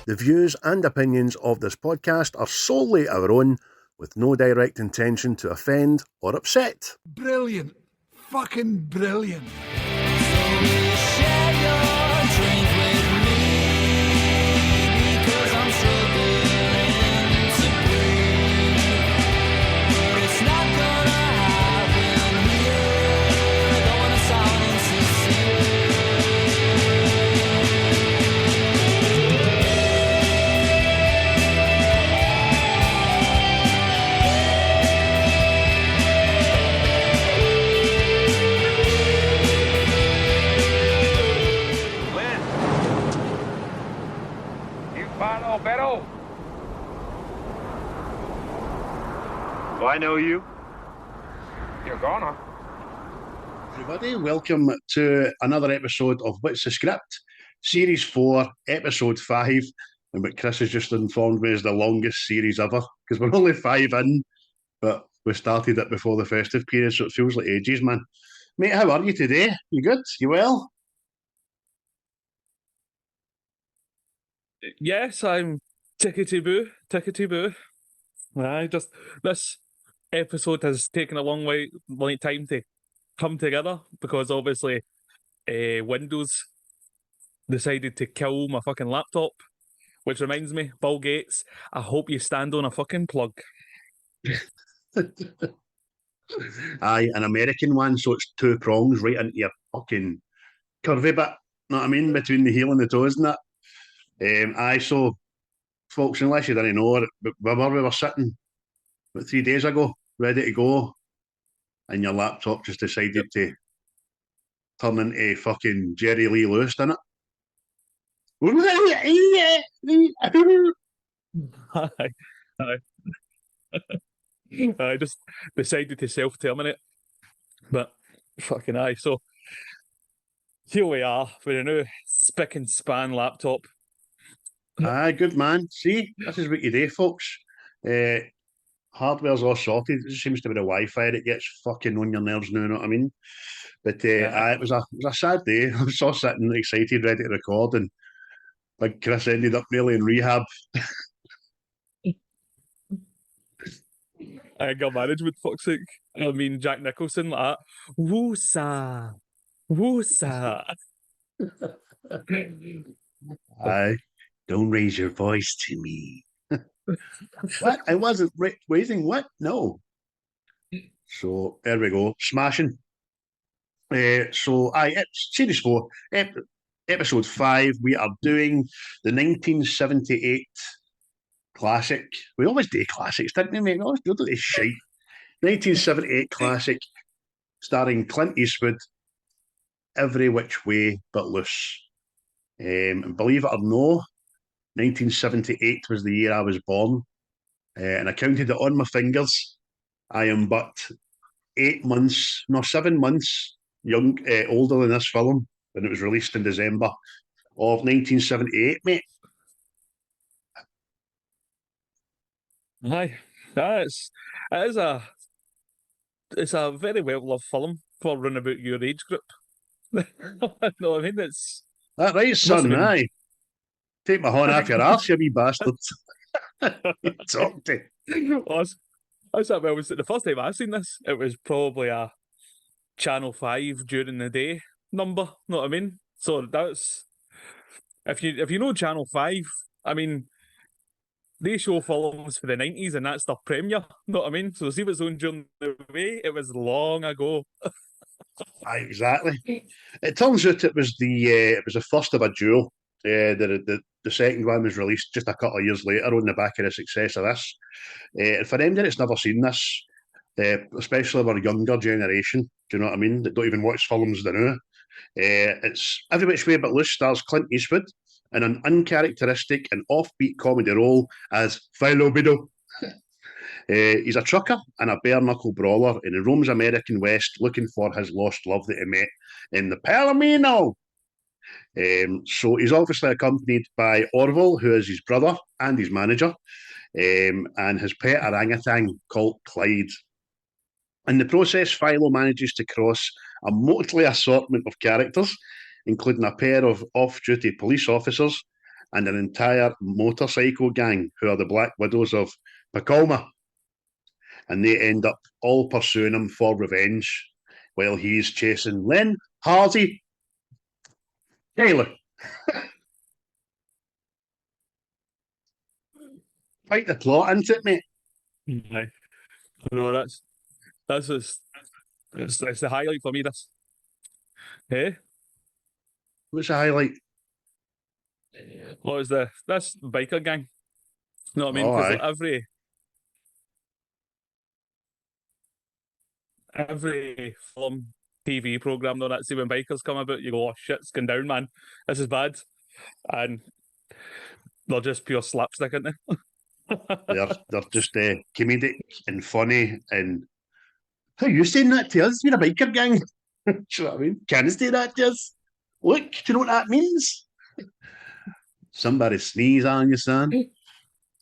The views and opinions of this podcast are solely our own, with no direct intention to offend or upset. Brilliant. Fucking brilliant. Philo Beddoe. Do I know you? You're gonna. Everybody, welcome to another episode of What's the Script? Series 4, Episode 5, and what Chris has just informed me is the longest series ever, because we're only 5 in, but we started it before the festive period, so it feels like ages, man. Mate, how are you today? You good? You well? Yes, I'm tickety-boo. Just this episode has taken a long time to come together because obviously Windows decided to kill my fucking laptop, which reminds me, Bill Gates, I hope you stand on a fucking plug. Aye, an American one, so it's 2 prongs right into your fucking curvy bit, know what I mean, between the heel and the toes and that. Aye, so folks, unless you didn't know, where we were sitting about 3 days ago, ready to go, and your laptop just decided to turn into fucking Jerry Lee Lewis, didn't it? I just decided to self-terminate, but fucking aye. So here we are with a new spick and span laptop. Aye, good man. See, this is what you do, folks. Hardware's all sorted. It just seems to be the Wi-Fi that gets fucking on your nerves now, know what I mean? But aye, it was a sad day. I was all sitting excited, ready to record, and big Chris ended up nearly in rehab. I got management, fuck's sake. I mean, Jack Nicholson, like that. Woo-sa. Aye, don't raise your voice to me. What? I wasn't raising what? No. So there we go, smashing. So aye, it's series 4, episode 5. We are doing the 1978 classic. We always do classics, didn't we, mate? We always do this shite. 1978 classic, starring Clint Eastwood, Every Which Way But Loose. And believe it or no, 1978 was the year I was born, and I counted it on my fingers. I am but 7 months older than this film when it was released in December of 1978, mate. Aye, it's a very well loved film for round about your age group. No, I mean it's That right, son. been... Aye, take my horn off your arse, you wee bastard. Talk to. The first time I seen this, it was probably a Channel 5 during the day number. Know what I mean? So that's if you know Channel 5, I mean they show films for the 90s and that's their premiere. Know what I mean? So see what's on during the way. It was long ago. Aye, exactly. It turns out it was the first of a duo. The second one was released just a couple of years later on the back of the success of this. For anybody that's never seen this, especially our younger generation, do you know what I mean, that don't even watch films now, it's Every Which Way But Loose stars Clint Eastwood in an uncharacteristic and offbeat comedy role as Philo Beddoe. He's a trucker and a bare-knuckle brawler, and he roams American West looking for his lost love that he met in the Palomino. So he's obviously accompanied by Orville, who is his brother and his manager, and his pet orangutan called Clyde. In the process, Philo manages to cross a motley assortment of characters, including a pair of off-duty police officers and an entire motorcycle gang who are the Black Widows of Pacoima. And they end up all pursuing him for revenge while he's chasing Len, Hardy, Taylor. Quite the plot, isn't it, mate? Aye. No, that's just it's the highlight for me. This, hey, What's the highlight? what was this biker gang? You know what I mean? Oh, Because aye. every film, TV program, though, that see when bikers come about, you go, "Oh shit, it's going down, man. This is bad," and they're just pure slapstick, aren't they? They're just comedic and funny. And how are you saying that to us? You're a biker gang. Do you know what I mean? Can you say that to us? Look, do you know what that means? Somebody sneeze on you, son.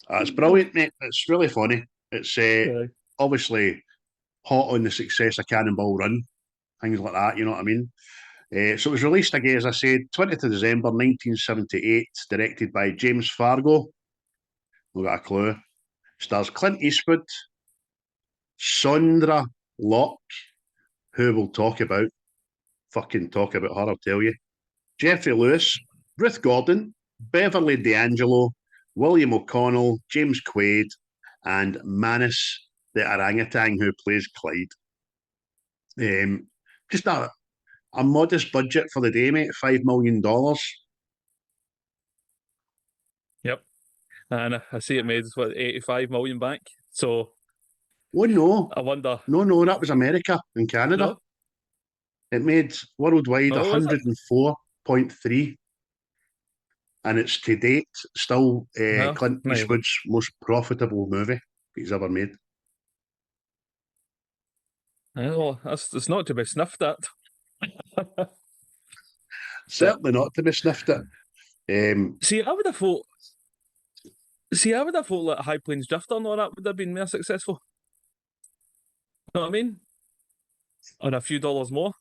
That's brilliant, mate. It's really funny. It's Aye. obviously hot on the success of Cannonball Run, things like that, you know what I mean? So it was released again, as I said, 20th of December 1978, directed by James Fargo. We've got a clue. Stars Clint Eastwood, Sandra Locke, who we'll talk about. Fucking talk about her, I'll tell you. Geoffrey Lewis, Ruth Gordon, Beverly D'Angelo, William O'Connell, James Quade, and Manus the orangutan who plays Clyde. Just a modest budget for the day, mate. $5 million. Yep. And I see it made what 85 million back. So Oh no, I wonder. no, that was America and Canada. No, It made worldwide no, was it? 104.3, and it's to date still No, Clint no. Eastwood's most profitable movie he's ever made. Well, it's not to be sniffed at. Certainly not to be sniffed at. See, I would have thought. See, I would have thought like High Plains Drifter and all that would have been more successful. You know what I mean? On a few dollars more,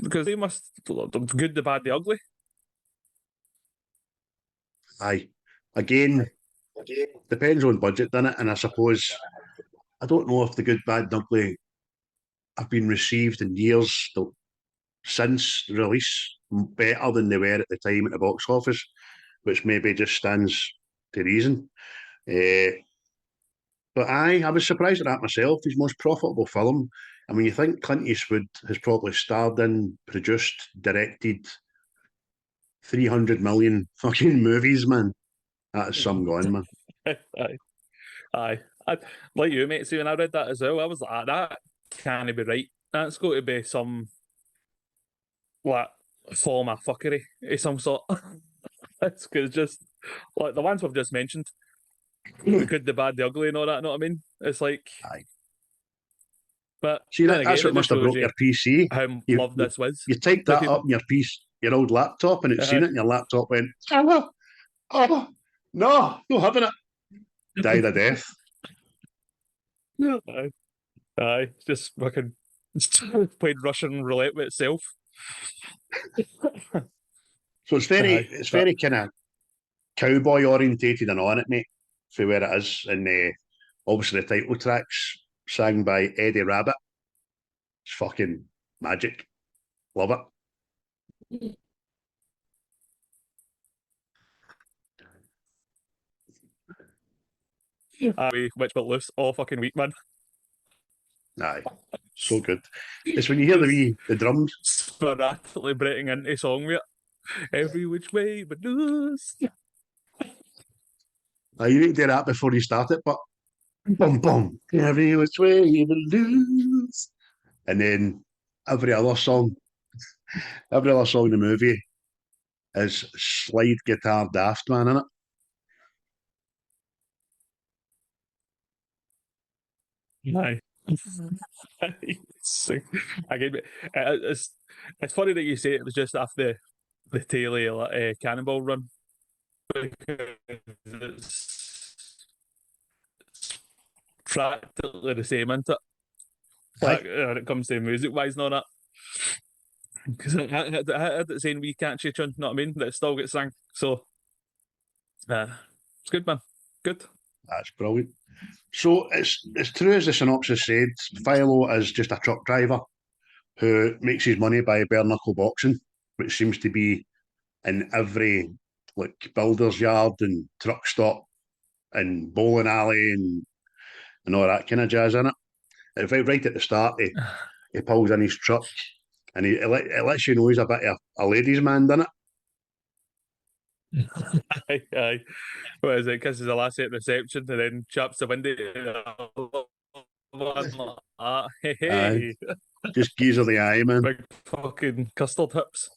because they must the good, the bad, the ugly. Aye, again, depends on budget, doesn't it? And I suppose I don't know if the good, bad, and ugly have been received in years since release better than they were at the time at the box office, which maybe just stands to reason. But I was surprised at that myself. His most profitable film. I mean, you think Clint Eastwood has probably starred in, produced, directed 300 million fucking movies, man. That is some going, man. Aye, aye. Like you, mate. See, when I read that as well, I was like, that can't be right. That's got to be some like form of fuckery of some sort. It's because just like the ones we've just mentioned, the good, the bad, the ugly, and all that. Know what I mean? It's like, Aye. but See, then that's again, what it just must have shows broke you your PC. how You, loved you, this was you typed by that up people. in your old laptop, and it's seen Aye. it, and your laptop went, oh, no, not having it. Died a death. Aye, aye. It's just fucking played Russian roulette with itself. So it's Aye, very kind of cowboy orientated and on it, mate, for where it is. And obviously the title track's sang by Eddie Rabbit. It's fucking magic. Love it. aye, which but loose all fucking week, man. Aye, so good. It's when you hear the drums. Sporadically breaking into song with it. Every which way but loose. You need to do that before you start it, but boom, boom, every which way you lose. And then every other song in the movie is slide guitar daft, man, innit? Aye. Again, it's funny that you say it was just after the tail of Cannonball Run because it's practically the same, isn't it? Like when it comes to music wise and all that. Because I had the same wee catchy tune, you know what I mean? That still gets sang. So It's good, man. Good. That's brilliant. So it's true as the synopsis said, Philo is just a truck driver who makes his money by bare-knuckle boxing, which seems to be in every like builder's yard and truck stop and bowling alley and all that kind of jazz in it. Right at the start, he pulls in his truck and it lets you know he's a bit of a ladies' man, doesn't it? Aye. What is it? Kisses the lassie at reception and then chaps the window. One like that. Hey, Aye, hey. just geezer the eye, man. Big fucking custard hips.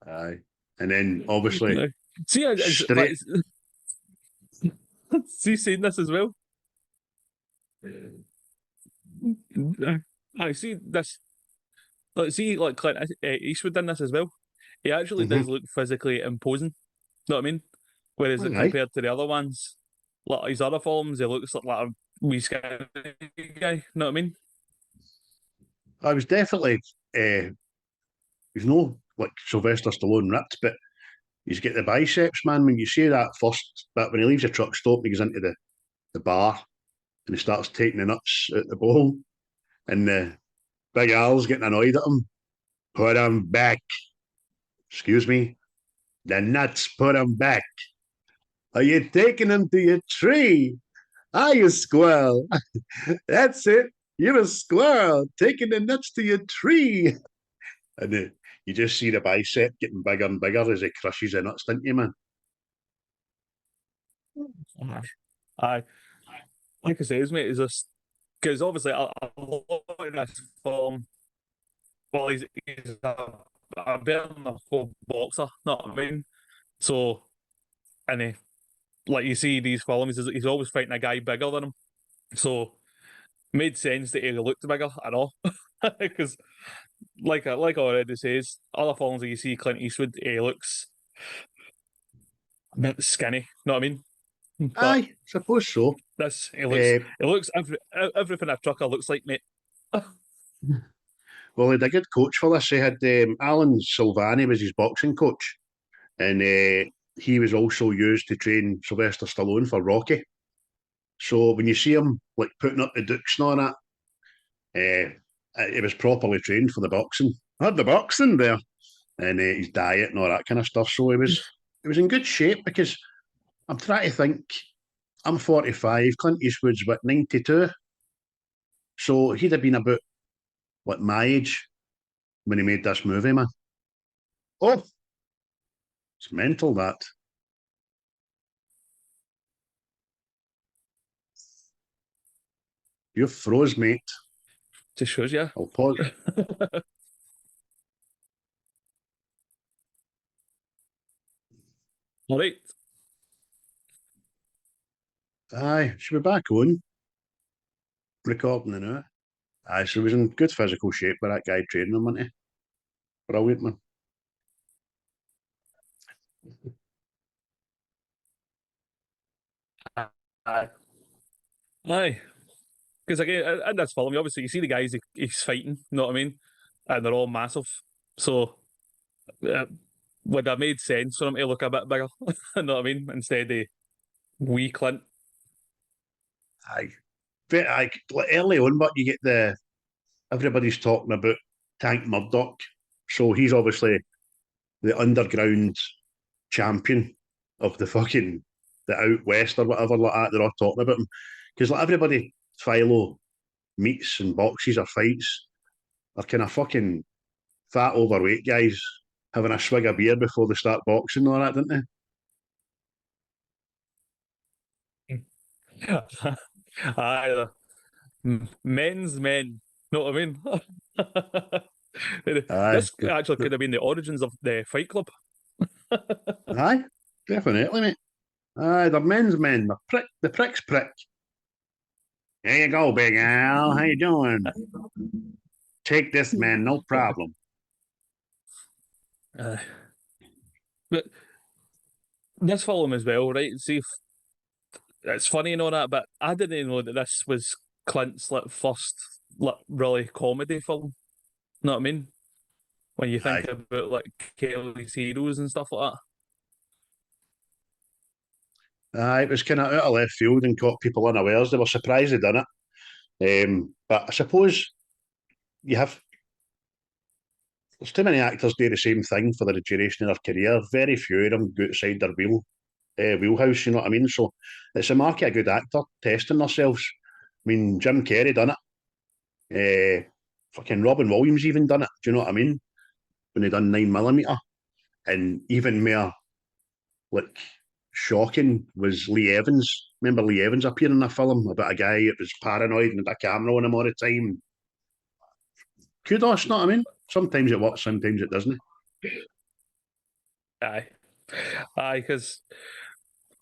Aye, and then obviously No. See, like, straight. see, seen this as well. I see this. Like, see, like Clint Eastwood in this as well. He actually does look physically imposing. Know what I mean? Whereas Aye, compared to the other ones, like his other films, he looks like a wee skinny guy. Know what I mean? I was definitely. He's no like Sylvester Stallone ripped, but he's got the biceps, man. When you see that first bit when he leaves the truck stop and he goes into the bar and he starts taking the nuts at the bowl, and the big Al's getting annoyed at him. Put him back. Excuse me. The nuts, put him back. Are you taking him to your tree? Are you squirrel? That's it. You're a squirrel taking the nuts to your tree. And you just see the bicep getting bigger and bigger as he crushes the nuts, don't you, man? Aye. Like I say, mate, is just because obviously a lot of this film, well, he's a better than a full boxer, know what I mean? So, and he, like you see these films, he's always fighting a guy bigger than him. So, made sense that he looked bigger at all. Because, like I already says, other films that you see Clint Eastwood, he looks a bit skinny, know what I mean? But Aye, suppose so. this, Uh, he looks everything a trucker looks like, mate. well, he had a good coach for this. He had Alan Silvani was his boxing coach, and he was also used to train Sylvester Stallone for Rocky. So when you see him like putting up the dukes and all that, he was properly trained for the boxing. I had the boxing there, and his diet and all that kind of stuff. So he was in good shape because I'm trying to think. I'm 45. Clint Eastwood's what 92, so he'd have been about what my age when he made this movie, man. Oh, it's mental that. You froze, mate. Just shows you. I'll pause. All right. Aye, should be back on recording now. Aye, so he was in good physical shape with that guy training him, wasn't he? Brilliant, man. Aye. Aye. Because again, in this film, obviously you see the guys he's fighting, you know what I mean? And they're all massive. So uh, would have made sense for him to look a bit bigger, you know what I mean? Instead of wee Clint. Aye. Like early on, but you get everybody's talking about Tank Murdoch. So he's obviously the underground champion of the out west or whatever like that. They're all talking about him because like everybody Philo meets and boxes or fights are kind of fucking fat overweight guys having a swig of beer before they start boxing and all that, don't they? Aye, men's men. Know what I mean? Aye, This actually could have been the origins of the Fight Club. aye, definitely, mate. Aye, they're men's men. The prick's prick. Here you go, Big Al. How you doing? Take this, man. No problem. Uh, but this film as well, right? See, it's funny and all that, but I didn't know that this was Clint's like first like really comedy film. Know what I mean? when you think Aye. about like Kelly's heroes and stuff like Aye, it was kind of out of left field and caught people unawares. They were surprised they done it. But I suppose you have there's too many actors do the same thing for the duration of their career. Very few of them go outside their wheelhouse. You know what I mean? So it's a mark of a good actor testing themselves. I mean, Jim Carrey done it. Fucking Robin Williams even done it. Do you know what I mean? When he done 9mm, and even more like shocking was Lee Evans. Remember Lee Evans appearing in a film about a guy that was paranoid and had a camera on him all the time. Kudos, know what I mean? Sometimes it works, sometimes it doesn't. that. Aye, because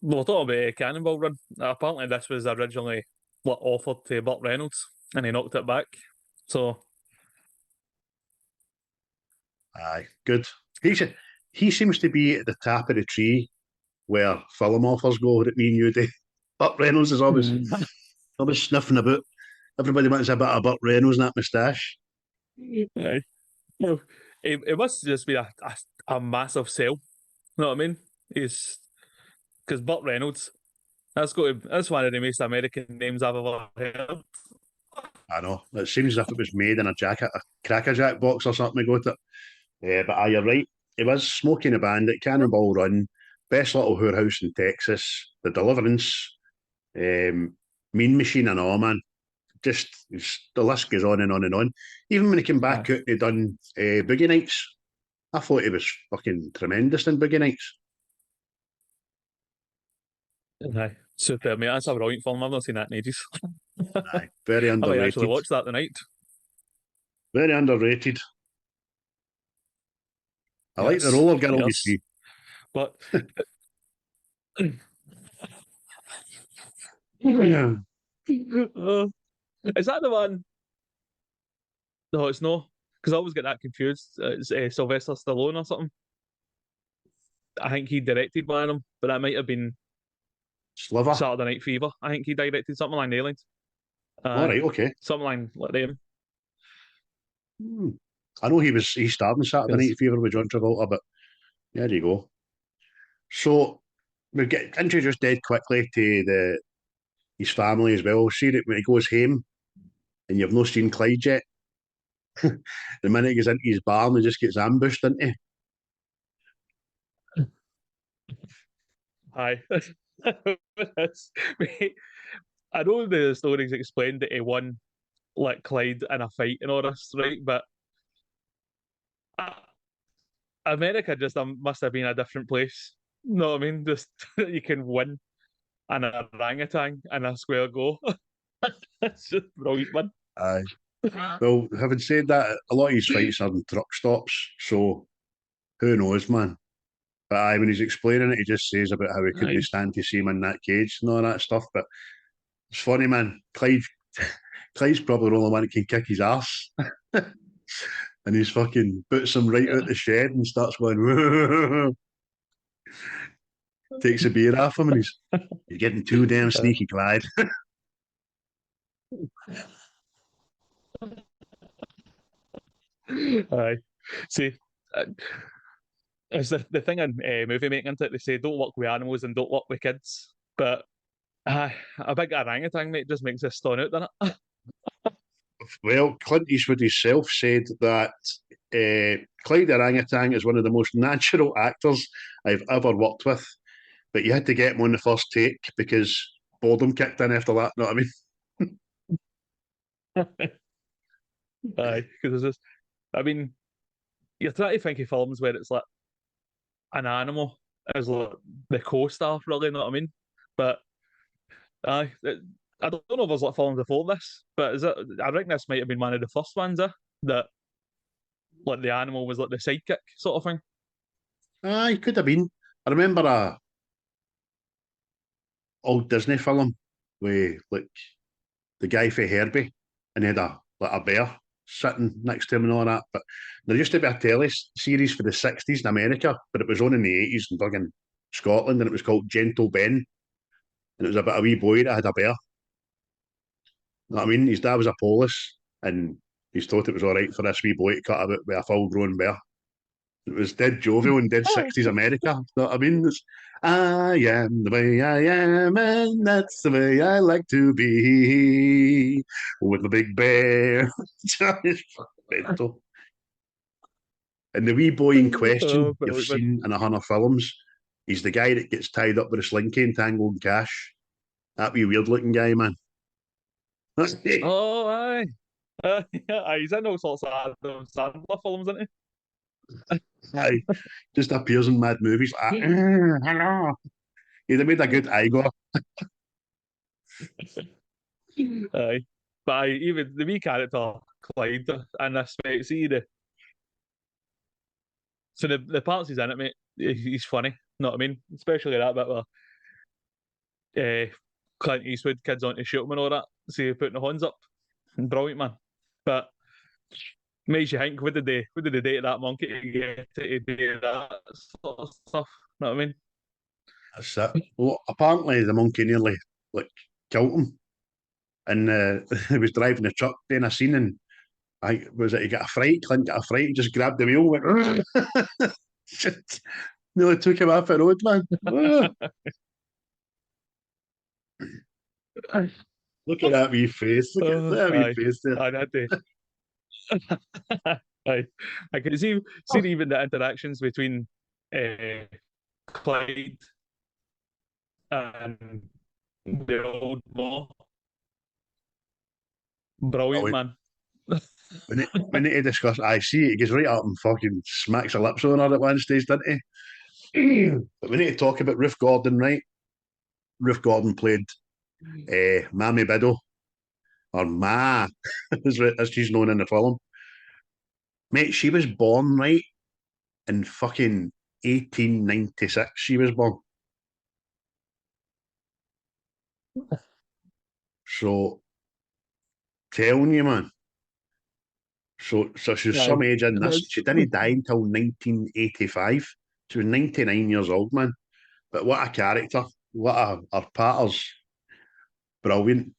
we'll talk about Cannonball Run. Apparently, this was originally what offered to Burt Reynolds, and he knocked it back. So, Aye, good. He seems to be at the top of the tree where film offers go that me and you do. Burt Reynolds is always sniffing about. Everybody wants a bit of Burt Reynolds and that moustache. aye. Well, it must just be a massive sell. You know what I mean? He's because Burt Reynolds. That's one of the most American names I've ever heard. I know. It seems as if it was made in a Cracker Jack box or something. I got it. But you're right. He was Smoking a Bandit, Cannonball Run, Best Little Whorehouse in Texas, The Deliverance, Mean Machine and all, man. Just the list goes on and on and on. Even when he came back out, he done Boogie Nights. I thought he was fucking tremendous in Boogie Nights. Aye, super mate. That's a brilliant film. I've not seen that in ages. Aye, very I might actually underrated. watch that tonight. Very underrated. I like the Yes, roller girl, you yes. see. But Yeah. is that the one? No, it's not. Because I always get that confused. It's Sylvester Stallone or something. I think he directed one of them, but that might have been Sliver. Saturday Night Fever. I think he directed something like Aliens. All right, okay. Something like them. I know he starred in Saturday Yes. Night Fever with John Travolta, but there you go. So we get introduced dead quickly to his family as well. See that when he goes home and you've not seen Clyde yet, the minute he gets into his barn, he just gets ambushed, doesn't he? Aye. Mate, I know the story's explained that he won like Clyde in a fight and all this, right? But uh, America just must have been a different place. You know what I mean? Just you can win an orangutan in a square go. That's just brilliant, man. Aye. Well, having said that, a lot of his fights are in truck stops, so who knows, man. But aye, when he's explaining it, he just says about how he couldn't Aye. stand to see him in that cage and all that stuff. But it's funny, man. Clyde's probably the only one that can kick his ass. And he's fucking puts him right out the shed and starts going, takes a beer off him, and you're getting too damn sneaky, Clyde. Aye. See, uh, it's the thing in movie making, isn't it? They say don't work with animals and don't work with kids. But a big orangutan, mate, just makes us stun out, doesn't it? Well, Clint Eastwood himself said that Clyde the orangutan is one of the most natural actors I've ever worked with, but you had to get him on the first take because boredom kicked in after that. Know what I mean? Aye, because it's just, I mean, you're trying to think of films where it's like an animal is like the co-star, really, you know what I mean? But aye, I don't know if there's like films before this, but I think this might have been one of the first ones, that like the animal was like the sidekick sort of thing. Aye, could have been. I remember a old Disney film with like the guy for Herbie, and he had a bear sitting next to him and all that. But there used to be a telly series for the 60s in America, but it was on in the 80s in fucking Scotland, and it was called Gentle Ben, and it was about a wee boy that had a bear. You know what I mean? His dad was a police, and He's thought it was all right for this wee boy to cut about with a full-grown bear. It was dead jovial in dead 60s America. You know what I mean? I am the way I am, and that's the way I like to be. With the big bear. It's mental. And the wee boy in question, you've Brilliant, man. seen in 100 films, he's the guy that gets tied up with a slinky and tangled in cash. That wee weird-looking guy, man. Oh, aye. Aye, he's in all sorts of Adam Sandler films, isn't Aye, just appears in mad movies. Like, hello. He'd have made a good Igor. he? Aye. But aye, even the wee character, Clyde, in this, mate, see so the parts he's in it, mate, he's funny, know what I mean? Especially that bit where Clint Eastwood kids on to shoot him and all that. See, putting the horns up. Brilliant, man. But makes you think, what did they do to that monkey to get to do that sort of stuff? Know what I mean? That's it. Well, apparently the monkey nearly like killed him. And he was driving the truck doing a scene and I was it he got a fright, Clint got a fright, he just grabbed the wheel, went shit. Nearly took him off the road, man. Look at that wee face. Look at that wee Aye. face there. I'd had to. Aye. I could see even the interactions between Clyde and the old Mo. Brilliant, Oh, man. we need to discuss. I see he gets right up and fucking smacks her lips on her at one stage, doesn't he? But we need to talk about Ruth Gordon, right? Ruth Gordon played Mammy Beddoe, or Ma, as she's known in the film. Mate, she was born, right, in fucking 1896. She was born. So, telling you, man. So she's some age in this. She didn't die until 1985. She was 99 years old, man. But what a character. What a her patters. Brilliant.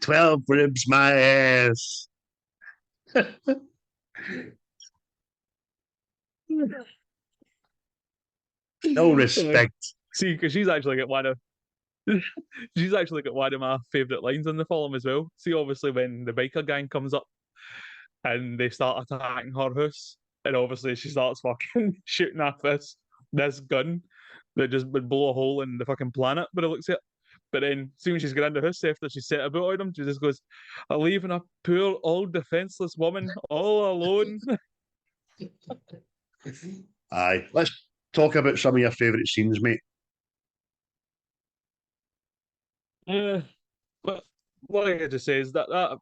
12 ribs, my ass. No respect. See, because she's actually got one of my favourite lines in the film as well. See, obviously when the biker gang comes up and they start attacking her house, and obviously she starts fucking shooting off this gun that just would blow a hole in the fucking planet, but it looks at. But then, soon as she's got into the house after she set about on him, she just goes, "I'm leaving a poor, old, defenseless woman all alone." Aye. Let's talk about some of your favourite scenes, mate. But like I just says, that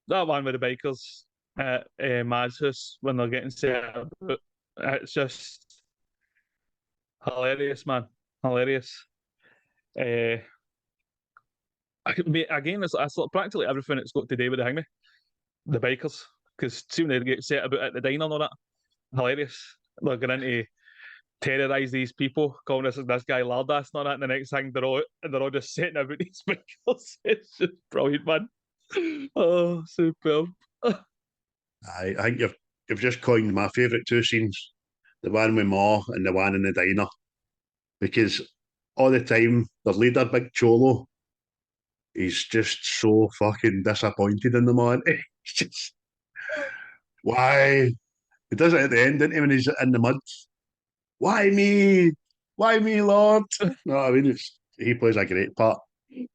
one with the bikers at Mad's house when they're getting set up, it's just hilarious, man. Hilarious. Uh, again, it's like practically everything it's got to do with the hangman, the bikers, because soon they get set about at the diner and all that. Hilarious. They're going to terrorize these people, calling this guy lardass and all that, and the next thing they're all just setting about these bikers. It's just brilliant, man. Oh, superb. I think you've just coined my favourite two scenes. The one with Ma and the one in the diner. Because all the time, the leader, Big Cholo, he's just so fucking disappointed in the man. He's just, why? He does it at the end, didn't he, when he's in the mud? Why me? Why me, Lord? No, I mean, he plays a great part.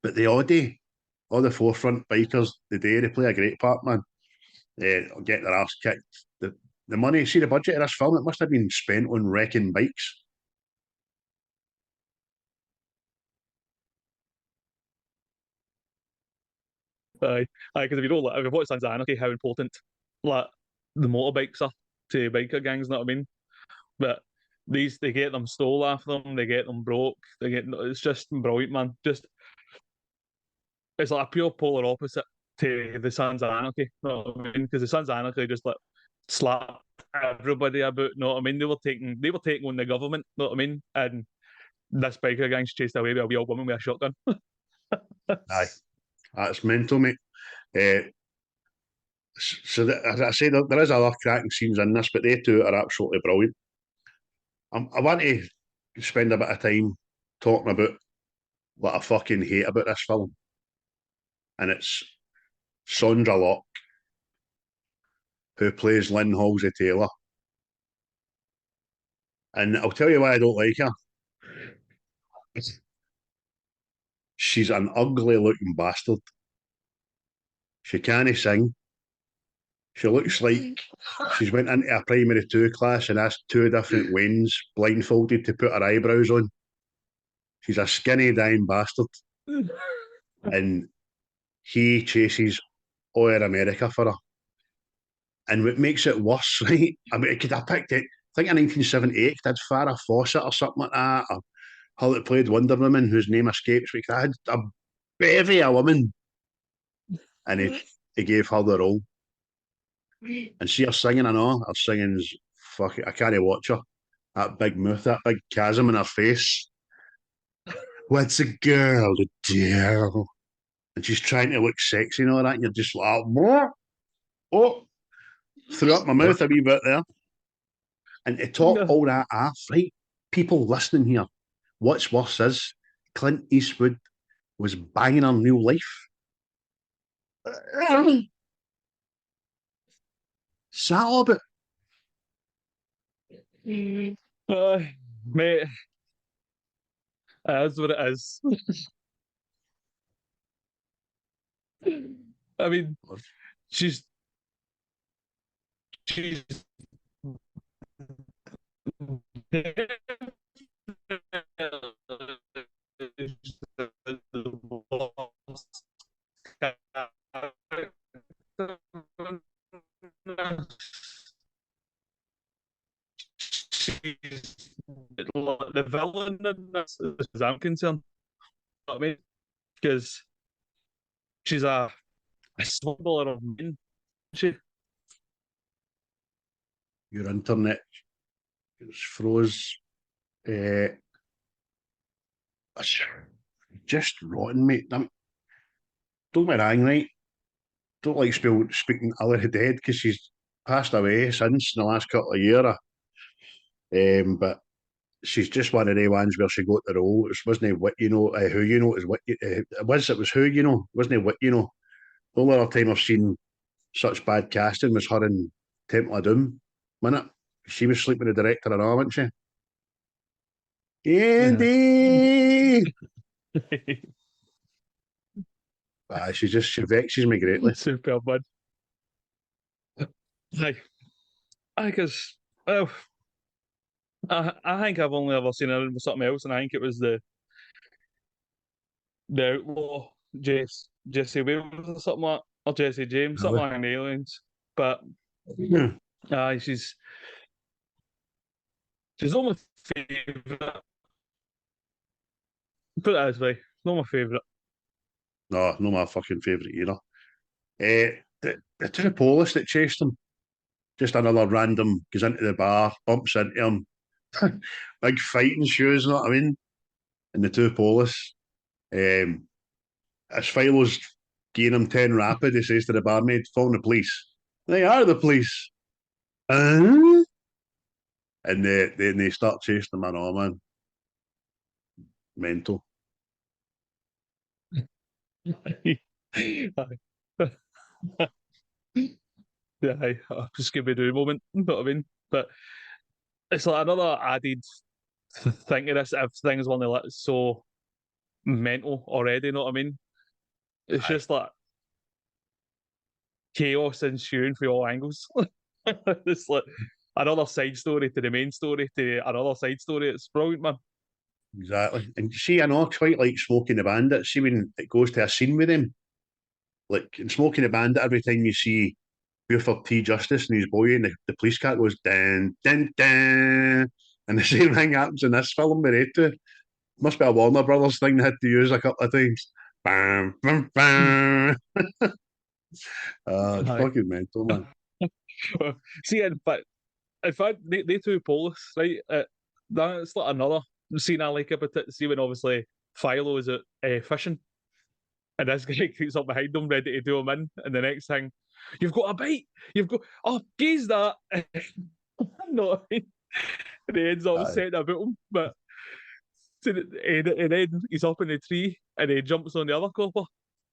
But the Audi, all the forefront bikers, they play a great part, man. Get their ass kicked. The money, see the budget of this film, it must have been spent on wrecking bikes. Aye, because if you watch Sons of Anarchy, how important like the motorbikes are to biker gangs, know what I mean? But they get them stole after them, they get them broke, it's just brilliant, man. Just it's like a pure polar opposite to the Sons of Anarchy, know what I mean? Because the Sons of Anarchy just like slap everybody about, know what I mean? They were taking on the government, know what I mean? And this biker gang's chased away by a wee old woman with a shotgun. Aye, that's mental, mate. So as I say, there is other cracking scenes in this, but they two are absolutely brilliant. I want to spend a bit of time talking about what I fucking hate about this film, and it's Sandra Locke, who plays Lynn Halsey Taylor. And I'll tell you why I don't like her. She's an ugly looking bastard. She can't sing. She looks like she's went into a primary two class and asked two different Waynes blindfolded to put her eyebrows on. She's a skinny dying bastard. And he chases all air America for her. And what makes it worse, right? I mean, it could have picked it. I think in 1978, it had Farrah Fawcett or something like that. Or her that played Wonder Woman, whose name escapes me. I had a bevy of women. And he gave her the role. And see her singing, I know. Her singing's fucking, I can't watch her. That big mouth, that big chasm in her face. What's a girl to do? And she's trying to look sexy and all that. And you're just like, oh, threw up my mouth a wee bit there. And to top all that off, right? People listening here, what's worse is Clint Eastwood was banging her real life. Salad. Mate, that's what it is. I mean, she's she's the villain in this, as far as I'm concerned. You know what I mean? Because she's a smuggler of men. She Your internet froze. It's just rotten, mate. Don't get me wrong, right? Don't like speaking ill of the dead because she's passed away since in the last couple of years. But she's just one of the ones where she got the role. It wasn't what you know, who you know, it was what it was who you know, wasn't what you know. The only other time I've seen such bad casting was her in Temple of Doom. Minute she was sleeping with the director and all, wasn't she? Andy. She vexes me greatly. Super bud. I guess. Well, I think I've only ever seen her in something else, and I think it was the outlaw Jesse Wales or something like, or Jesse James, something like in Aliens. But she's not my favourite. Put it this way, not my favourite. No, not my fucking favourite either. The two police that chased him, just another random goes into the bar, bumps into him, big fighting shoes, you know what I mean? And the two police, as Philo's giving him 10 rapid, he says to the barmaid, phone the police. They are the police. And they start chasing him, and oh man, mental. Yeah, Scooby-Doo moment, you know what I mean? But it's like another added thing to this. Everything's only like so mental already, you know what I mean? It's just like chaos ensuing from all angles. It's like another side story to the main story to another side story. It's brilliant, man. Exactly. And see, I know I quite like Smoking the Bandit. See, when it goes to a scene with him, like in Smoking the Bandit, every time you see Buford T. Justice and his boy, and the police car goes, dun, dun, dun. And the same thing happens in this film with it too. Must be a Warner Brothers thing they had to use a couple of times. Bam, bam, bam. It's fucking mental, man. See, but in fact, they two police, right? That's like another scene I like about it. See, when obviously Philo is at fishing, and this guy creeps up behind him, ready to do him in, and the next thing, You've got a bite. You've got gaze that. No, and he ends up Aye. setting about him, but and then he's up in the tree and he jumps on the other copper,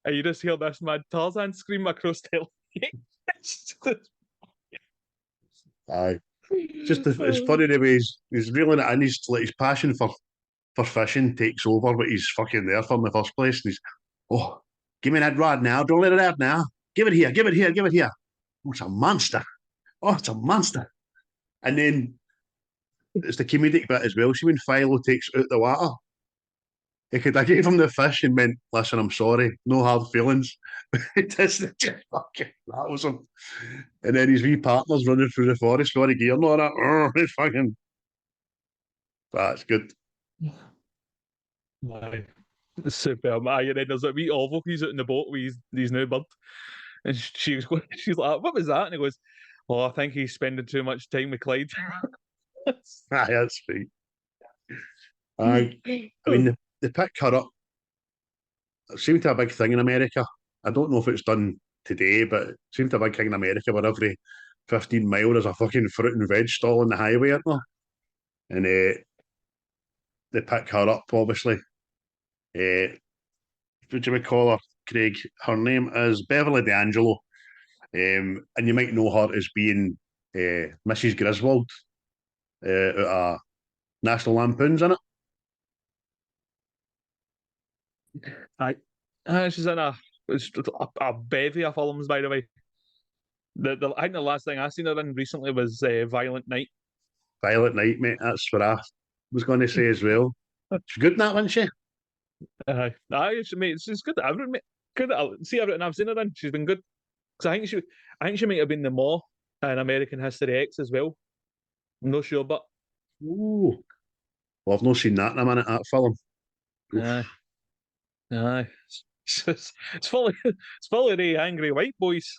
and you just hear this mad Tarzan scream across the lake. Aye. It's funny the way he's reeling it in. His passion for fishing takes over, but he's fucking there from the first place. And he's, oh, give me that rod now. Don't let it out now. Give it here. Give it here. Give it here. Oh, it's a monster. Oh, it's a monster. And then it's the comedic bit as well. See when Philo takes out the water. I gave him the fish and meant, listen, I'm sorry, no hard feelings. Just fucking that was him. And then his wee partner's running through the forest with all the gear and all that. Oh, it's fucking. That's good. Aye. Superb. Aye, and then there's a wee Orville. He's out in the boat with his new bird, and she's like, "What was that?" And he goes, "Oh, I think he's spending too much time with Clyde." Aye, that's right. Aye. I mean, they pick her up. It seemed to be a big thing in America. I don't know if it's done today, but it seemed to be a big thing in America where every 15 mile there's a fucking fruit and veg stall on the highway, isn't there? And they pick her up, obviously. What do we call her, Craig? Her name is Beverly D'Angelo. And you might know her as being Mrs. Griswold out of National Lampoons, innit? Aye. She's in a bevy of films, by the way. I think the last thing I seen her in recently was Violent Night. Violet Night, mate. That's what I was going to say as well. She's good in that, wasn't she? Aye, mate, she's good at everything, mate. Good at see everything I've seen her in. She's been good. Because I think she might have been the Maw in American History X as well. I'm not sure, but Ooh. Well, I've not seen that in a minute, that film. aye, aye. It's full of the angry white boys.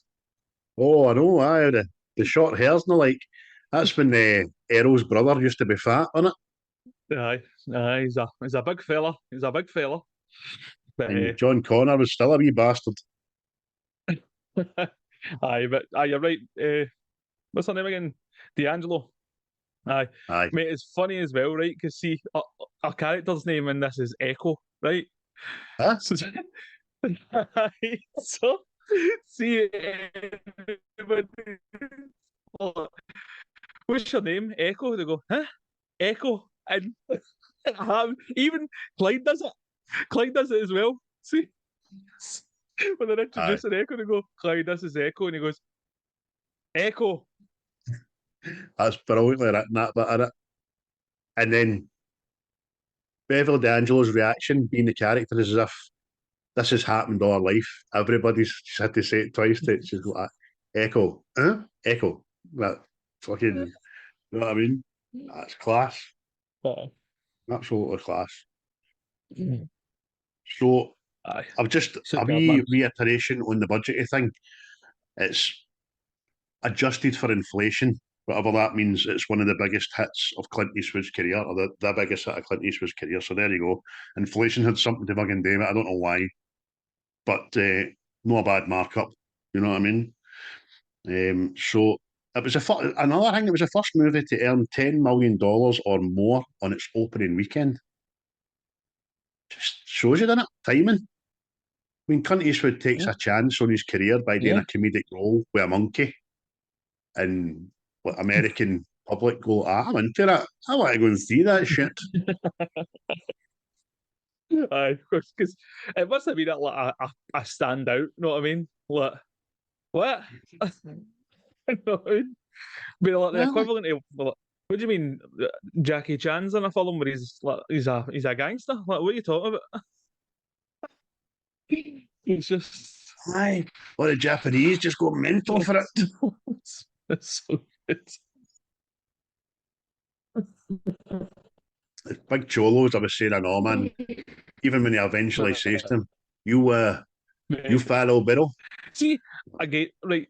Oh, I know, aye. The short hair's not like. That's when Errol's brother used to be fat, wasn't it? Aye, aye. He's a big fella. He's a big fella. But And John Connor was still a wee bastard. aye, but aye, you're right. What's her name again? D'Angelo. Aye, Aye. mate, it's funny as well, right? Because see, our character's name in this is Echo, right? Huh? So, aye, so see, what's your name? Echo. They go, huh? Echo, and even Clyde does it. Clyde does it as well. See, when they're introducing Echo, they go, Clyde, this is Echo, and he goes, Echo. That's brilliantly written, that bit in it. And then Beverly D'Angelo's reaction, being the character, is as if this has happened all her life. Everybody's just had to say it twice. She's like, Echo, huh? Echo. That fucking, you know what I mean? That's class. Absolutely class. So, Aye. I've just a Superb, wee man. reiteration on the budgety thing. It's adjusted for inflation, whatever that means. It's one of the biggest hits of Clint Eastwood's career, or the biggest hit of Clint Eastwood's career. So there you go. Inflation had something to fucking do with it. I don't know why, but not a bad markup. You know what I mean? So it was another thing. It was the first movie to earn $10 million or more on its opening weekend. Just shows you, doesn't it? Timing. I mean, Clint Eastwood takes a chance on his career by doing Yeah. a comedic role with a monkey, and what American public go, I'm into that. I want to go and see that shit. Aye, of course, because it must have been like a standout. You know what I mean? Like, what? You know what I mean? Be like the equivalent of what do you mean? Jackie Chan's in a film where he's like he's a gangster? Like, what are you talking about? It's just Aye. Well, the Japanese just go mental for it. it's so good. The big cholos, I was saying, I know, man. Even when he eventually says to him, you Philo Beddoe. See, I get right.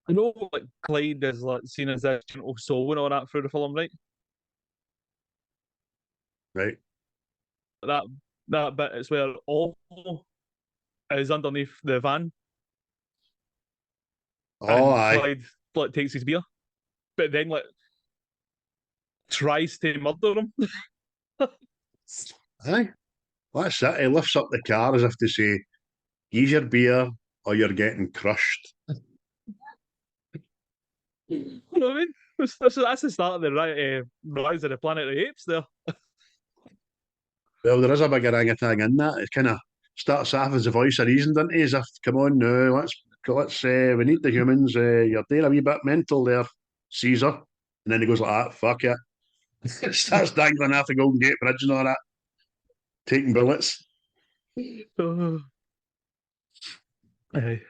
I know like Clyde is like seen as this gentle soul and all that through the film, right? Right. That bit is where all is underneath the van. Oh, and aye. Clyde like takes his beer, but then like tries to murder him. Aye. That's it. He lifts up the car as if to say, use your beer or you're getting crushed. You know what I mean? That's the start of the Rise of the Planet of the Apes. There, Well, there is a big orangutan in that. It kind of starts off as a voice of reason, doesn't he? As if, come on now, we need the humans. You're doing a wee bit mental there, Caesar. And then he goes like that, fuck it. Starts dangling off the Golden Gate Bridge and all that, taking bullets. Aye.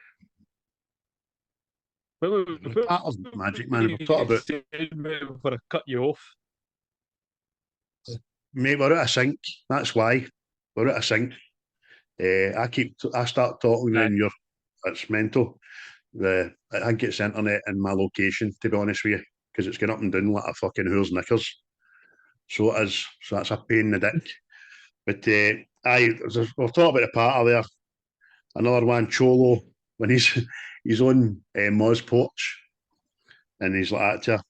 Well, Part of magic, man. We've talked about, before I cut you off. mate, we're out of sync. That's why. We're out of sync. I start talking Aye. and it's mental. I think it's internet in my location, to be honest with you, because it's going up and down like a fucking whore's knickers. So it is. So that's a pain in the dick. But we'll talk about the patter there. Another one, Cholo, when he's on Mo's porch, and he's like that to her,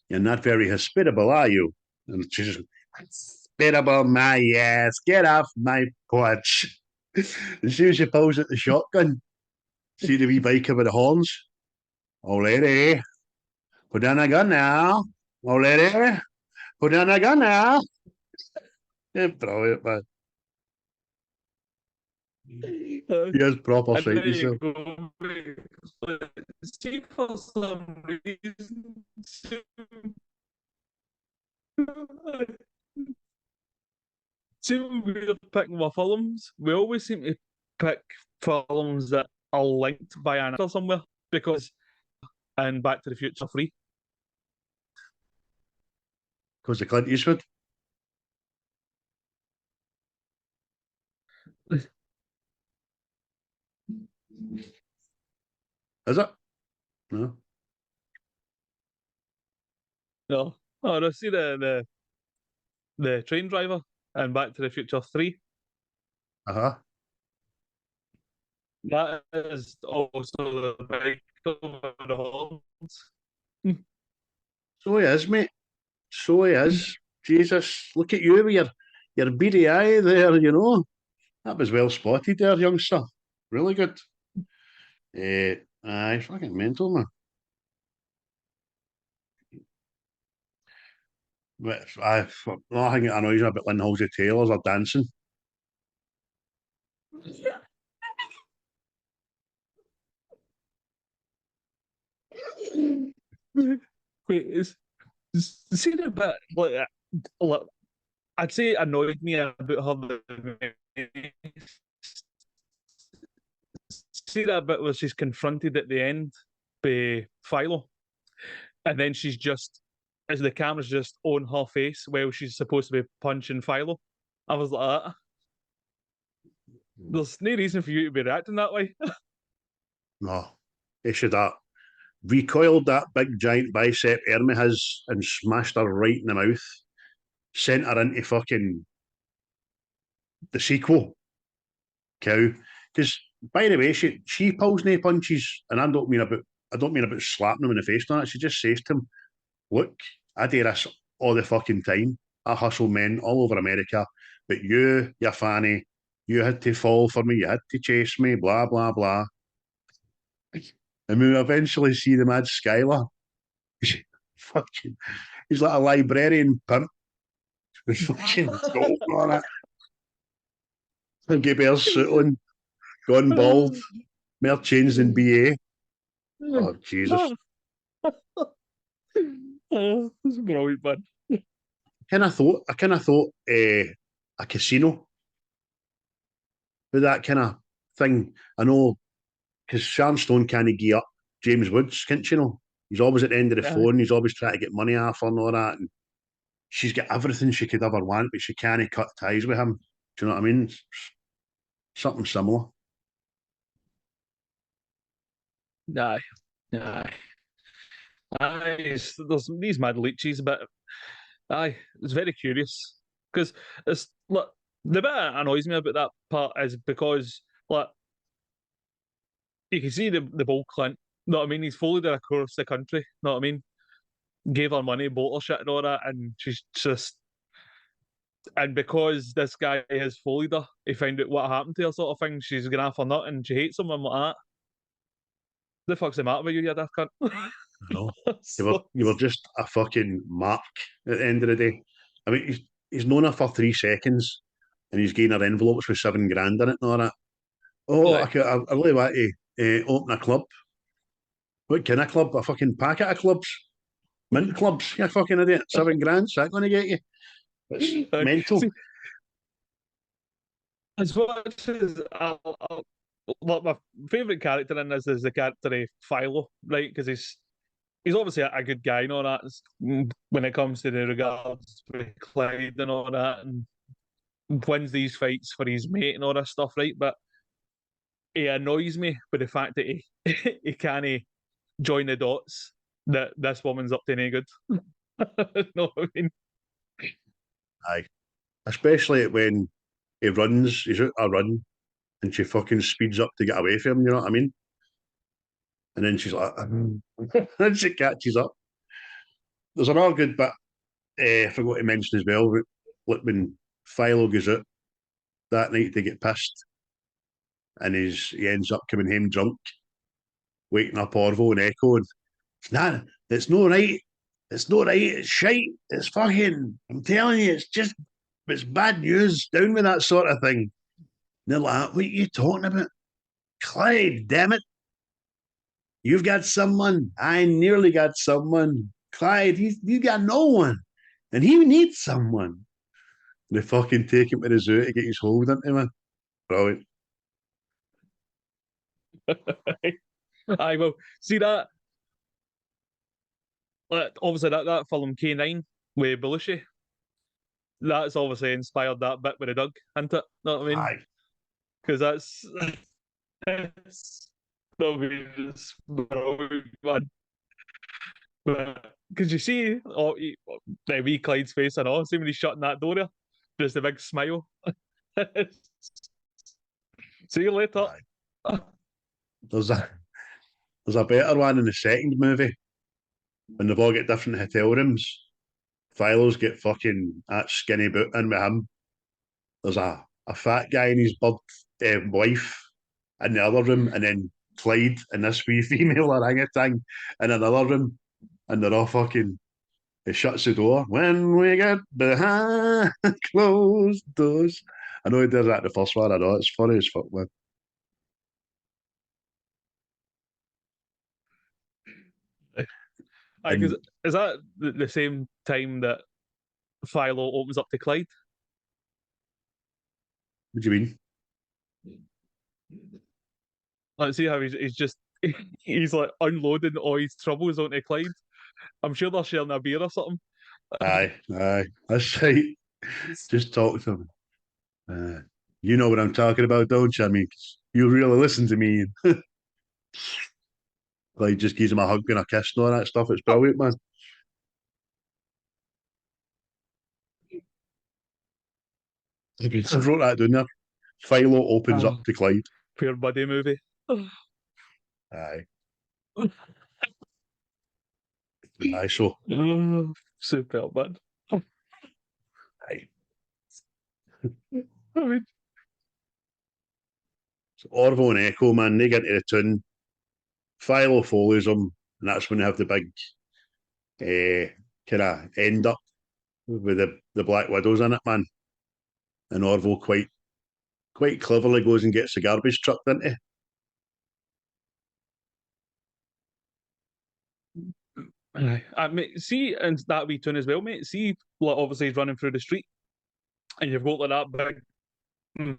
you're not very hospitable, are you? And she's just, hospitable, my ass, get off my porch. And as soon as she pulls at the shotgun, see the wee biker with the horns. Oh, lady, put down a gun now. Oh, lady, put down a gun now. Yeah, brilliant, man. He has proper And sight there you himself. go. See, for some reason, see when we're picking our films, we always seem to pick films that are linked by an actor somewhere because in Back to the Future 3. Because of Clint Eastwood. Is it? No. No. Oh, no, see the train driver in Back to the Future 3. Uh-huh. That is also the big with the horns. So he is, mate. So he is. Jesus, look at you with your beady eye there, you know. That was well spotted there, youngster. Really good. Aye, fucking mental, man. But I think it annoys me about Lynn Halsey Taylor's are dancing. Wait, see the bit like I'd say it annoyed me about her. See that bit where she's confronted at the end by Philo, and then she's just as the camera's just on her face while she's supposed to be punching Philo. I was like, there's no reason for you to be reacting that way. No. He should have recoiled that big giant bicep Ermi has and smashed her right in the mouth. Sent her into fucking the sequel. Cow. Because by the way, she pulls no punches, and I don't mean about slapping him in the face. No, she just says to him, "Look, I do this all the fucking time. I hustle men all over America, but you fanny, you had to fall for me. You had to chase me. Blah blah blah." And we eventually see the mad Skylar. Fucking, he's like a librarian pimp. With fucking gold on it. And Gabriel's suit on, gone bald, more changed than BA. Oh, Jesus. Oh, this is brilliant, man. I kind of thought a casino with that kind of thing. I know because Sharon Stone can't gear up James Woods, can't you know? He's always at the end of the phone. He's always trying to get money off her and all that. And she's got everything she could ever want, but she can't cut ties with him. Do you know what I mean? Something similar. Aye, aye, aye. There's these mad leeches, but aye, it's very curious because it's like the bit that annoys me about that part is because like you can see the bold Clint. Know what I mean? He's followed her across the country. Know what I mean? Gave her money, bought her shit and all that, and she's just. And because this guy has followed her, he found out what happened to her, sort of thing. She's gonna have for nut, and she hates him and like that. The fuck's the matter with you, you daft cunt? No, you were just a fucking mark at the end of the day. I mean, he's known her for 3 seconds, and he's getting her envelopes with 7 grand in it and all that. Oh, Right. I really want to open a club. What kind of club? A fucking packet of clubs? Mint clubs? You fucking idiot. 7 grand's that going to get you? It's mental. See, as much as like my favourite character in this is the character of Philo, right? Because he's obviously a good guy and all that when it comes to the regards with Clyde and all that, and wins these fights for his mate and all that stuff, right? But he annoys me with the fact that he he can't join the dots that this woman's up to no good. know what I mean? Aye. Especially when he's out a run, and she fucking speeds up to get away from him, you know what I mean? And then she's like, and she catches up. There's another good bit I forgot to mention as well. Like when Philo goes out that night to get pissed, and he ends up coming home drunk, waking up Orville and Echo, and it's no right. It's no right. It's shite. It's fucking. I'm telling you, it's bad news. Down with that sort of thing. And they're like, what are you talking about? Clyde, damn it. You've got someone. I nearly got someone. Clyde, you got no one. And he needs someone. They fucking take him to the zoo to get his hold into him, man. Brilliant. I will see that. Obviously, that film K9 with Belushi, that's obviously inspired that bit with the dog, isn't it? Know what I mean? Aye. Because that's that'll be just brilliant, man. Because you see, the wee Clyde's face and all, see when he's shutting that door there, just a big smile. See you later. Aye. There's a better one in the second movie when they've all got different hotel rooms. Philo's get fucking that skinny boot in with him. There's a fat guy and his bird wife in the other room, and then Clyde and this wee female orangutan in another room, and they're all fucking. He shuts the door when we get behind closed doors. I know he does that in the first one. I know it's funny as fuck, man. Because is that the same time that Philo opens up to Clyde? What do you mean? Let's see how he's just he's like unloading all his troubles onto Clyde. I'm sure they're sharing a beer or something. Aye, that's right. Just talk to him. You know what I'm talking about, don't you? I mean, you really listen to me. Like, just gives him a hug and a kiss and all that stuff. It's brilliant, man. I wrote that down there. Philo opens up to Clyde. Pure buddy movie. Aye. Aye, so. Superb, man. Aye. I mean, So Orville and Echo, man, they get into the tune. Philo follows them, and that's when they have the big kind of end up with the Black Widows in it, man. And Orville quite cleverly goes and gets the garbage truck, doesn't he? mate, see, and that wee tune as well, mate. See, like, obviously he's running through the street, and you've got like that big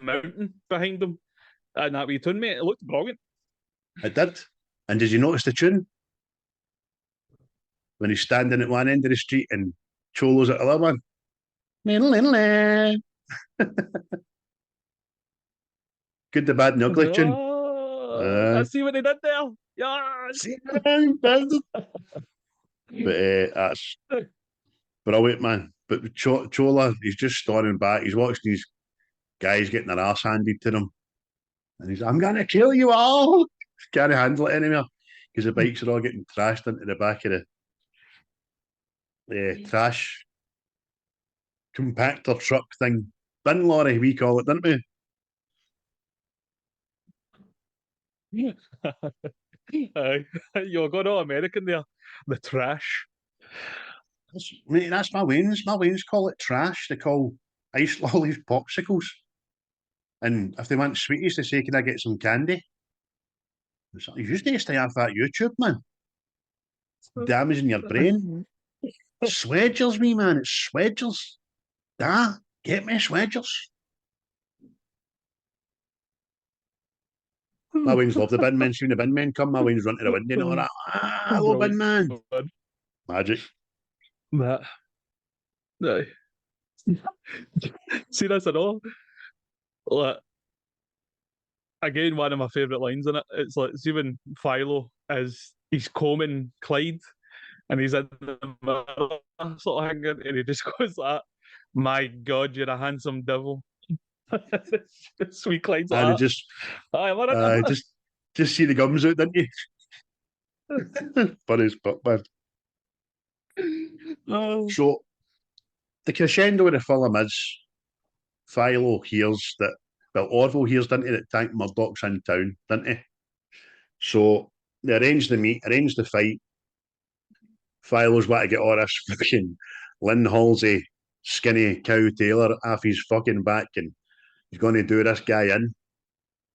mountain behind him, and that wee tune, mate. It looked brilliant. It did. And did you notice the tune? When he's standing at one end of the street and Chola's at the other one. Good, the bad, and ugly tune. I see what they did there. Yeah, But that's brilliant, man. But Chola, he's just storming back. He's watching these guys getting their ass handed to them. And he's, I'm going to kill you all. Can't handle it anymore because the bikes are all getting trashed into the back of the trash compactor truck thing. Bin lorry, we call it, didn't we? You're going all American there. The trash. Mate, that's my Wayne's. My Wayne's call it trash. They call ice lollies popsicles. And if they want sweeties, they say, can I get some candy? You just need to stay off that YouTube, man. Damaging your brain. Swedgers, me, man. It's Swedgers. Get me Swedgers. My Wayne's love the bin men. See when the bin men come, my Wayne's run to the window and all that. Hello, bin man. Magic. That. No. See, that's at all. Like, again, one of my favourite lines in it. It's like, see when Philo he's combing Clyde and he's in the mirror sort of hanging and he just goes like, my God, you're a handsome devil. Sweet Clyde's like, And just see the gums out, didn't you? Funny as fuck, man. So, the crescendo of the film is Philo hears that, well, Orville hears, didn't he, that Tank Murdoch's in town, didn't he? So, they arrange the meet, arrange the fight. Philo's want to get all this fucking Lynn Halsey skinny cow Taylor off his fucking back and he's going to do this guy in.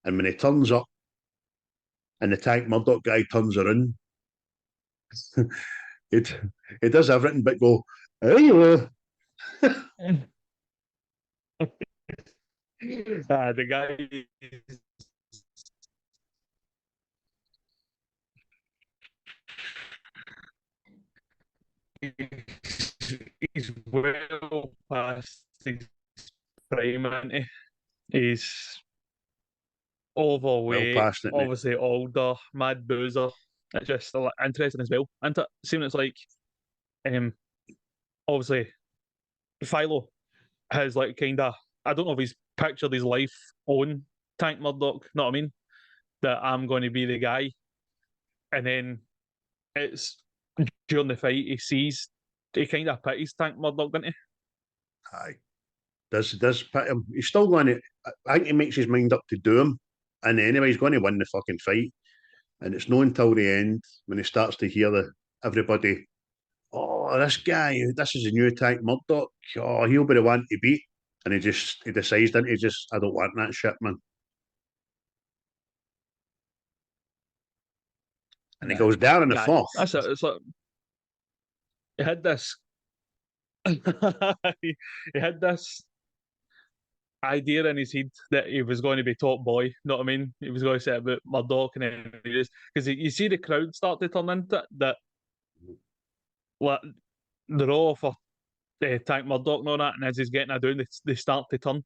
And when he turns up and the Tank Murdoch guy turns around, it does everything but go, hello. The guy he's well past his prime, isn't he? He's overweight, Well past it, mate. obviously older, mad boozer. It's just interesting as well. And seeing it's like, obviously, Philo has like kind of, I don't know if he's pictured his life on Tank Murdoch, know what I mean? That I'm going to be the guy. And then it's during the fight, he kind of pities Tank Murdoch, doesn't he? Aye. Does pit him. He's still going to, I think he makes his mind up to do him. And anyway, he's going to win the fucking fight. And it's not until the end when he starts to hear everybody, oh, this guy, this is a new Tank Murdoch. Oh, he'll be the one to beat. And he decides, doesn't he? I don't want that shit, man. And he goes down in the fourth. That's it. It's like, he had this, he had this idea in his head that he was going to be top boy. You know what I mean? He was going to say about Murdoch, and then he just, because you see the crowd start to turn into it, that like they're all for Tank Murdoch and all that, and as he's getting it down, they start to turn,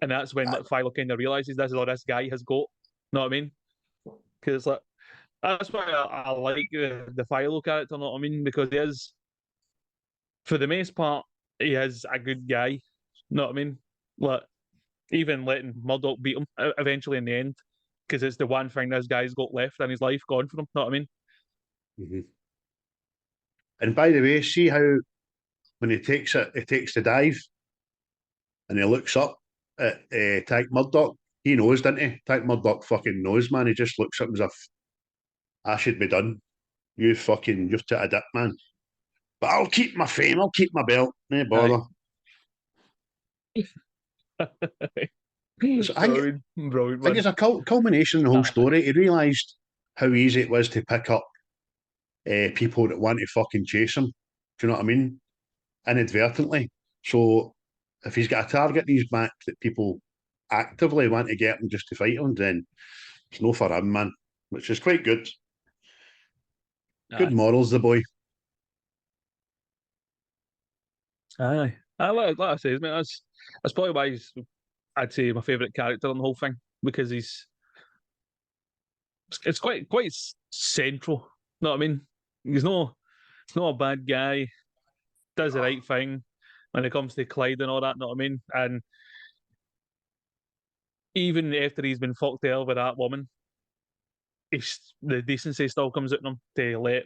and that's when like, Philo kind of realizes this is all this guy has got. You know what I mean? Because like that's why I like the Philo character. You know what I mean? Because he is, for the most part, he is a good guy. You know what I mean? Like, even letting Murdoch beat him eventually in the end, because it's the one thing this guy's got left in his life gone for him. Know what I mean? Mm-hmm. And by the way, see how when he takes the dive and he looks up at Tank Murdoch, he knows, doesn't he? Tank Murdoch fucking knows, man. He just looks at him as if, I should be done. You've took a dip, man. But I'll keep my fame, I'll keep my belt. No bother. So I think it's a culmination of the whole story. He realised how easy it was to pick up people that want to fucking chase him. Do you know what I mean? Inadvertently. So if he's got a target in his back that people actively want to get him just to fight him, then it's no for him, man. Which is quite good. Good morals, the boy. Aye. Like I say, mate, that's probably why I'd say my favourite character in the whole thing, because it's quite central. You know what I mean? He's not a bad guy. Does the right thing when it comes to Clyde and all that. You know what I mean? And even after he's been fucked over with that woman, the decency still comes out in him to let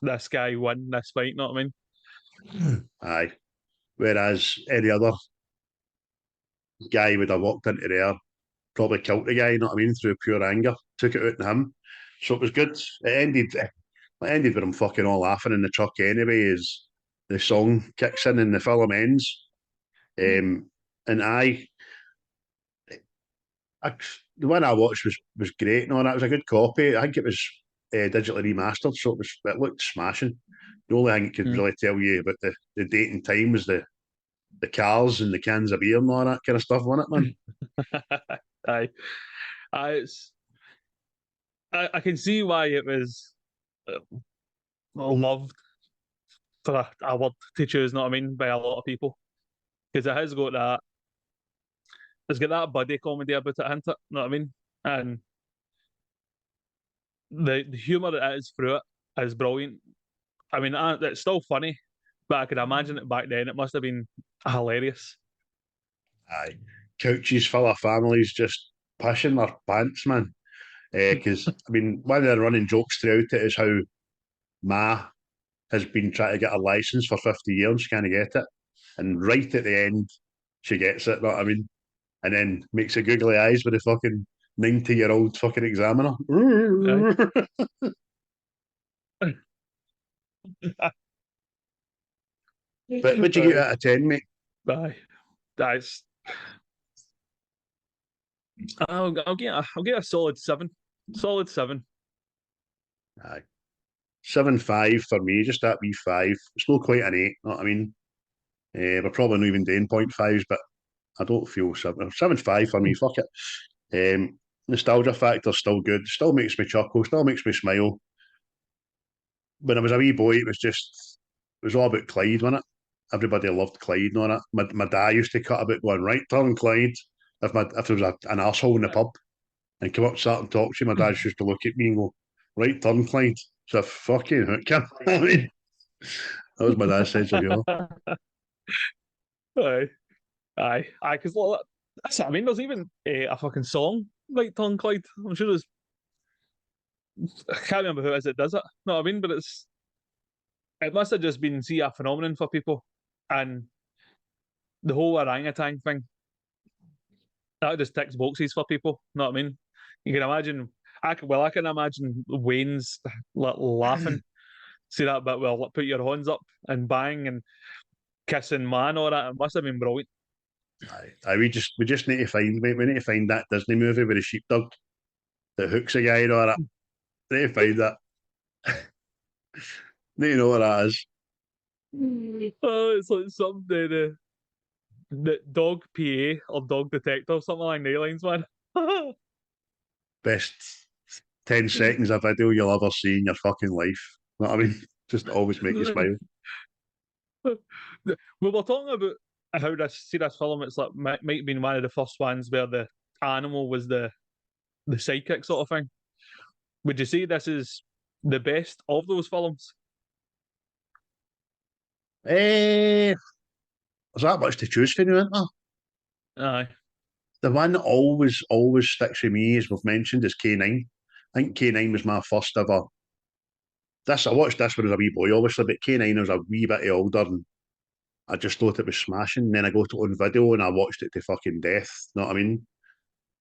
this guy win this fight. You know what I mean? Aye. Whereas any other guy would have walked into there, probably killed the guy, you know what I mean, through pure anger, took it out on him. So it was good. It ended with him fucking all laughing in the truck anyway, as the song kicks in and the film ends. And the one I watched was great. No, that was a good copy. I think it was digitally remastered, so it looked smashing. The only thing it could really tell you about the date and time was the cars and the cans of beer and all that kind of stuff, wasn't it, man? Aye, I can see why it was loved for a word to choose. Know what I mean, by a lot of people, because it has got that. It's got that buddy comedy about it, hasn't it? Know what I mean? And the humour that is through it is brilliant. I mean, it's still funny, but I can imagine it back then. It must have been hilarious. Aye. Couches full of families just pushing their pants, man. Because, I mean, one of the running jokes throughout it is how Ma has been trying to get a license for 50 years, can't get it. And right at the end, she gets it, know what I mean? And then makes a googly eyes with the fucking 90-year-old fucking examiner. But what'd you get out of 10, mate? Aye, that's. I'll get a solid 7. Solid 7. Aye. 7.5 for me, just that wee 5. It's not quite an 8, know what I mean? We're probably not even doing 0.5s, but I don't feel 7.5 for me, fuck it. Nostalgia factor's still good, still makes me chuckle, still makes me smile. When I was a wee boy, it was all about Clyde, wasn't it? Everybody loved Clyde and all that. My dad used to cut about going, right turn, Clyde. If there was an arsehole in the pub and come up and start and talk to you, my dad used to look at me and go, right turn, Clyde. So fucking hooker. I mean, that was my dad's sense of humour. Aye, because that's what I mean. There's even a fucking song like Tongue Clyde. I'm sure there's. I can't remember who it is that does it. No, I mean, but it must have just been a phenomenon for people, and the whole orangutan thing that just ticks boxes for people. Know what I mean? You can imagine. I can imagine Wayne's laughing. See that bit? Well, put your hands up and bang and kissing man or that. It must have been brilliant. Aye, we just need to find that Disney movie with the sheepdog that hooks a guy and all that. We need to find that. Need to know what that is. Oh, it's like something the dog PA or dog detective, something along the lines, man. Best 10 seconds of video you'll ever see in your fucking life. You know what I mean? Just always make you smile. We were talking about how this film, it's like might have been one of the first ones where the animal was the sidekick sort of thing. Would you say this is the best of those films? There's that much to choose from, isn't there? Aye. The one that always sticks with me, as we've mentioned, is K9. I think K9 was my first ever. I watched this when I was a wee boy, obviously, but K9 I was a wee bit older and I just thought it was smashing. And then I got it on video and I watched it to fucking death. You know what I mean?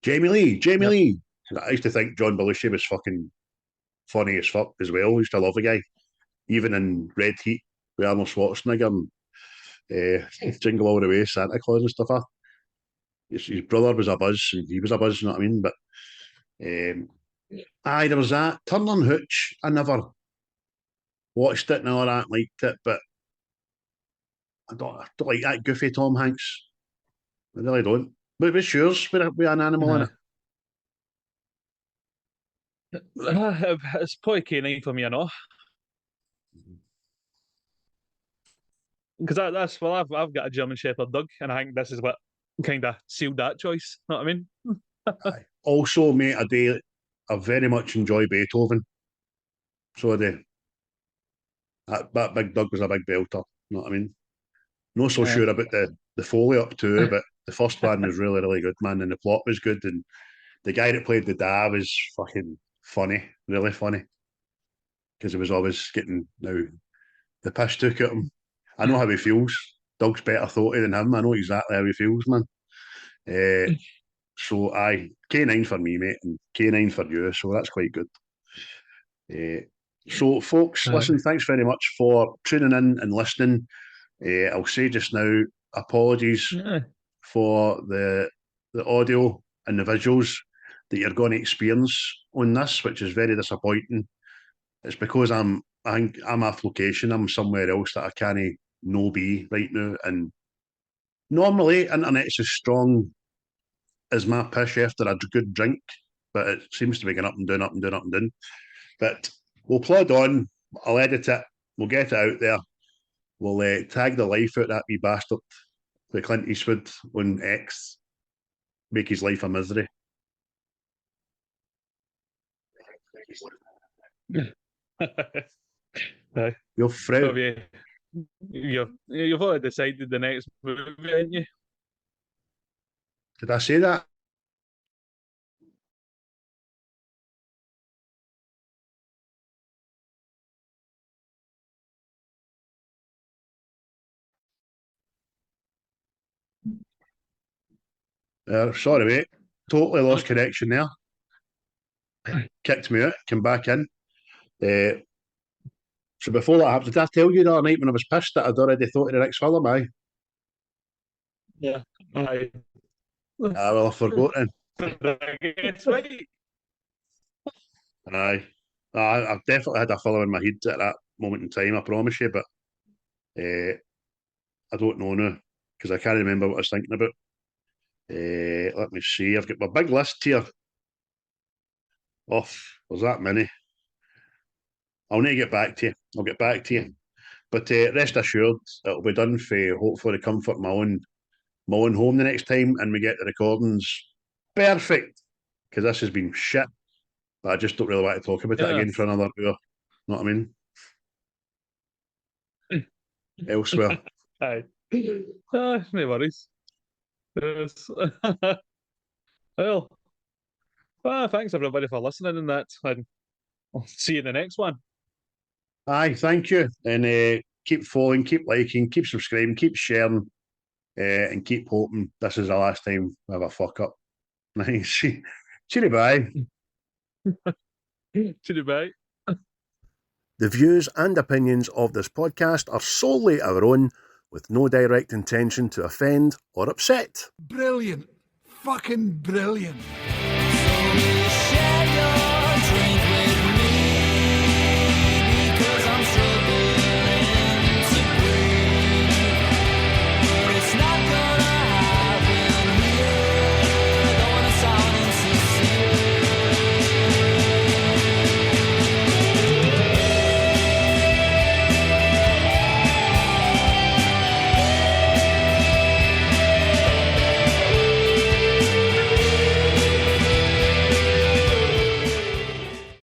Jamie Lee. I used to think John Belushi was fucking funny as fuck as well. I used to love the guy. Even in Red Heat with Arnold Schwarzenegger and Jingle All the Way, Santa Claus and stuff. His brother was a buzz and he was a buzz, you know what I mean? But there was that. Turner and Hooch, I never watched it and all that, liked it, but I don't like that goofy Tom Hanks. I really don't. But what's yours with an animal in it? It's probably K9 for me, I know. Because I've got a German Shepherd dog, and I think this is what kind of sealed that choice. Know what I mean? Also, mate, I very much enjoy Beethoven. So I do. That big dog was a big belter. You know what I mean? Not so sure about the foley up to it, but the first one was really, really good, man, and the plot was good, and the guy that played the dad was fucking funny, really funny, because he was always getting the piss took at him. I know how he feels. Doug's better thoughty than him. I know exactly how he feels, man. So K9 for me, mate, and K9 for you. So that's quite good. So, folks, listen, thanks very much for tuning in and listening. I'll say just now, apologies for the audio and the visuals that you're going to experience on this, which is very disappointing. It's because I'm off location. I'm somewhere else that I can't no be right now. And normally, internet's as strong as my pish after a good drink, but it seems to be going up and down, up and down, up and down. But we'll plod on. I'll edit it. We'll get it out there. We'll tag the life out of that wee bastard, the Clint Eastwood on X. Make his life a misery. You're So Fred. you've already decided the next movie, haven't you? Did I say that? Sorry, mate. Totally lost connection there. Kicked me out, came back in. So before that happened, did I tell you the other night when I was pissed that I'd already thought of the next film? Aye. Yeah. Aye. Well, I forgot then. It's right. Aye. I've definitely had a film in my head at that moment in time, I promise you, but I don't know now, because I can't remember what I was thinking about. Let me see. I've got my big list here. Oh, there's that many. I'll need to get back to you. I'll get back to you. But rest assured, it'll be done for hopefully the comfort of my own home the next time, and we get the recordings perfect. Because this has been shit. But I just don't really want to talk about it again for another hour. You know what I mean? Elsewhere. Aye. No worries. Yes. Well, thanks everybody for listening and that. And I'll see you in the next one. Aye, thank you. And keep following, keep liking, keep subscribing, keep sharing, and keep hoping this is the last time we have a fuck up. Nice. Cheery bye. Cheery bye. The views and opinions of this podcast are solely our own, with no direct intention to offend or upset. Brilliant. Fucking brilliant. So share your drink.